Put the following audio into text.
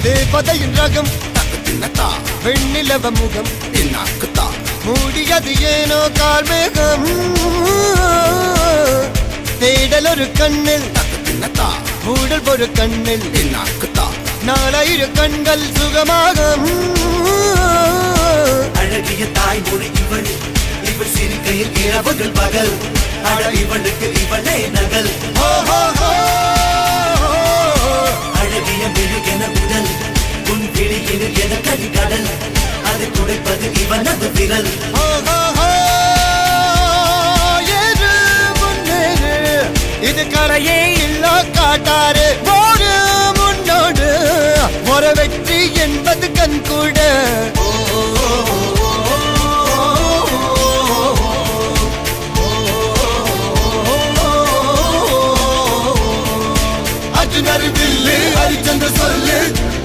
தேவதையின் ரகம் வெண்ணிலவ முகம் மூடியது ஏனோ கார்மேகம் தேடல் ஒரு கண்ணில் மூடல் ஒரு கண்ணில் நாலாயிரம் கண்கள் சுகமாக அழகிய தாய்மொழி இவள் இவள் சிரிக்கையில் இரவுகள் பகல் அழ இவளுக்கு இவளே நகல் அழகிய மெழுகென உடல் உன் கிளியில் என கடி கடல் அது துடைப்பது இவனது விரல் இது கரையே இல்ல காட்டாரு ஒரு முன்னோடு ஒரு வெற்றி என்பது கண் கூட